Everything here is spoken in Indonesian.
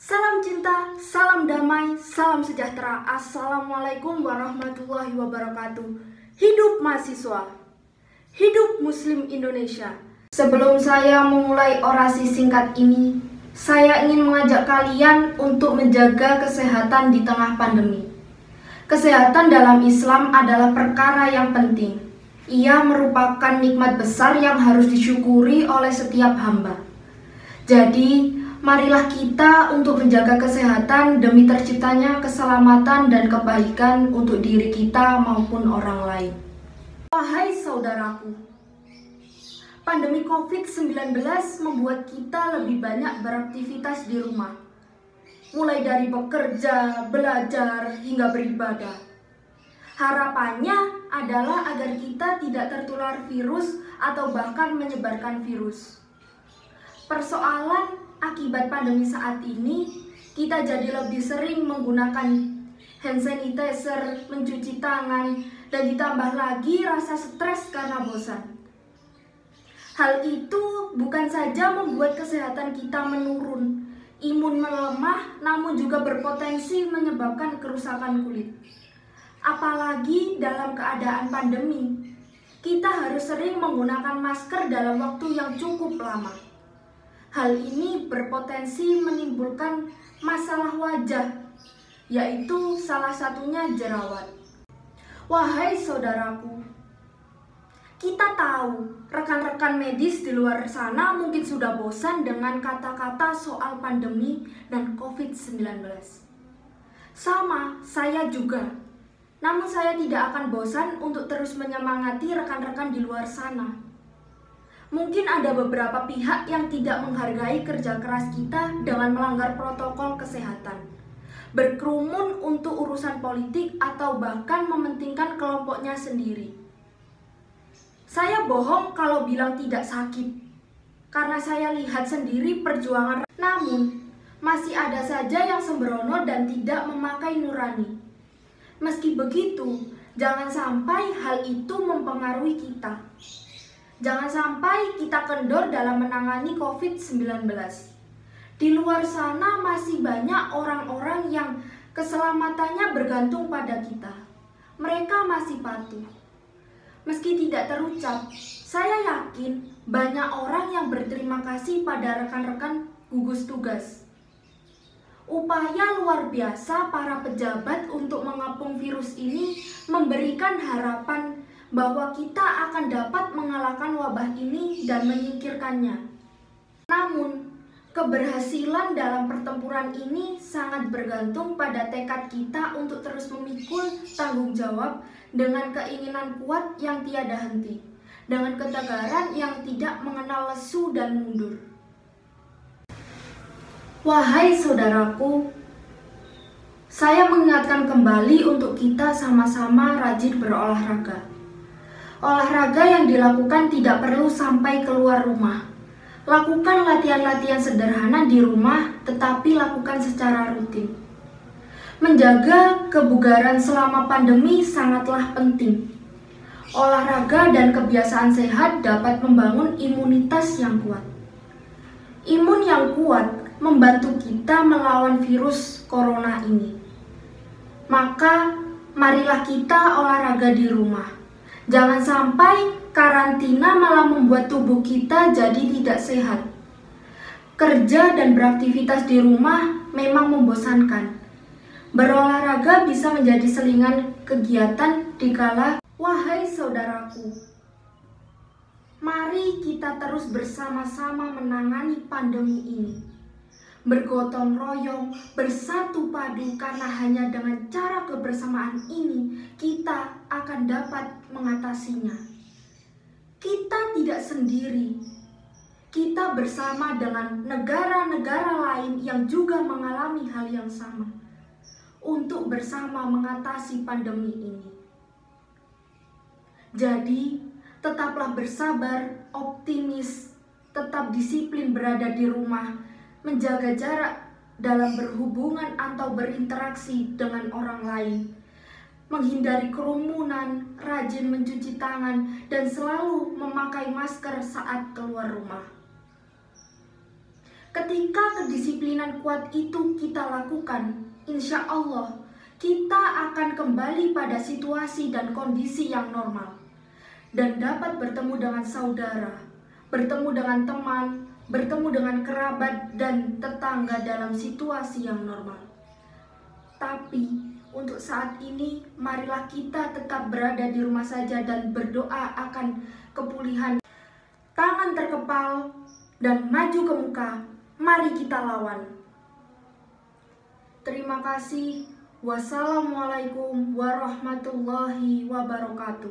Salam cinta, salam damai, salam sejahtera. Assalamualaikum warahmatullahi wabarakatuh. Hidup mahasiswa, hidup Muslim Indonesia. Sebelum saya memulai orasi singkat ini, saya ingin mengajak kalian untuk menjaga kesehatan di tengah pandemi. Kesehatan dalam Islam adalah perkara yang penting. Ia merupakan nikmat besar yang harus disyukuri oleh setiap hamba. Jadi, marilah kita untuk menjaga kesehatan demi terciptanya keselamatan dan kebaikan untuk diri kita maupun orang lain. Wahai saudaraku, pandemi COVID-19 membuat kita lebih banyak beraktivitas di rumah. Mulai dari bekerja, belajar, hingga beribadah. Harapannya adalah agar kita tidak tertular virus atau bahkan menyebarkan virus. Persoalan akibat pandemi saat ini, kita jadi lebih sering menggunakan hand sanitizer, mencuci tangan, dan ditambah lagi rasa stres karena bosan. Hal itu bukan saja membuat kesehatan kita menurun, imun melemah, namun juga berpotensi menyebabkan kerusakan kulit. Apalagi dalam keadaan pandemi, kita harus sering menggunakan masker dalam waktu yang cukup lama. Hal ini berpotensi menimbulkan masalah wajah, yaitu salah satunya jerawat. Wahai saudaraku, kita tahu rekan-rekan medis di luar sana mungkin sudah bosan dengan kata-kata soal pandemi dan COVID-19. Sama, saya juga. Namun saya tidak akan bosan untuk terus menyemangati rekan-rekan di luar sana. Mungkin ada beberapa pihak yang tidak menghargai kerja keras kita dengan melanggar protokol kesehatan, berkerumun untuk urusan politik atau bahkan mementingkan kelompoknya sendiri. Saya bohong kalau bilang tidak sakit, karena saya lihat sendiri perjuangan. Namun, masih ada saja yang sembrono dan tidak memakai nurani. Meski begitu, jangan sampai hal itu mempengaruhi kita. Jangan sampai kita kendor dalam menangani COVID-19. Di luar sana masih banyak orang-orang yang keselamatannya bergantung pada kita. Mereka masih patuh. Meski tidak terucap, saya yakin banyak orang yang berterima kasih pada rekan-rekan gugus tugas. Upaya luar biasa para pejabat untuk mengepung virus ini memberikan harapan bahwa kita akan dapat mengalahkan wabah ini dan menyingkirkannya. Namun, keberhasilan dalam pertempuran ini sangat bergantung pada tekad kita untuk terus memikul tanggung jawab dengan keinginan kuat yang tiada henti, dengan ketegaran yang tidak mengenal lesu dan mundur. Wahai saudaraku, saya mengingatkan kembali untuk kita sama-sama rajin berolahraga. Olahraga yang dilakukan tidak perlu sampai keluar rumah. Lakukan latihan-latihan sederhana di rumah, tetapi lakukan secara rutin. Menjaga kebugaran selama pandemi sangatlah penting. Olahraga dan kebiasaan sehat dapat membangun imunitas yang kuat. Imun yang kuat membantu kita melawan virus corona ini. Maka, marilah kita olahraga di rumah. Jangan sampai karantina malah membuat tubuh kita jadi tidak sehat. Kerja dan beraktivitas di rumah memang membosankan. Berolahraga bisa menjadi selingan kegiatan dikala. Wahai saudaraku, mari kita terus bersama-sama menangani pandemi ini. Bergotong royong, bersatu padu, karena hanya dengan cara kebersamaan ini kita akan dapat mengatasinya. Kita tidak sendiri. Kita bersama dengan negara-negara lain yang juga mengalami hal yang sama untuk bersama mengatasi pandemi ini. Jadi, tetaplah bersabar, optimis, tetap disiplin berada di rumah, menjaga jarak dalam berhubungan atau berinteraksi dengan orang lain, menghindari kerumunan, rajin mencuci tangan, dan selalu memakai masker saat keluar rumah. Ketika kedisiplinan kuat itu kita lakukan, insya Allah kita akan kembali pada situasi dan kondisi yang normal dan dapat bertemu dengan saudara, bertemu dengan teman, bertemu dengan kerabat dan tetangga dalam situasi yang normal. Tapi untuk saat ini, marilah kita tetap berada di rumah saja dan berdoa akan kepulihan. Tangan terkepal dan maju ke muka, mari kita lawan. Terima kasih. Wassalamualaikum warahmatullahi wabarakatuh.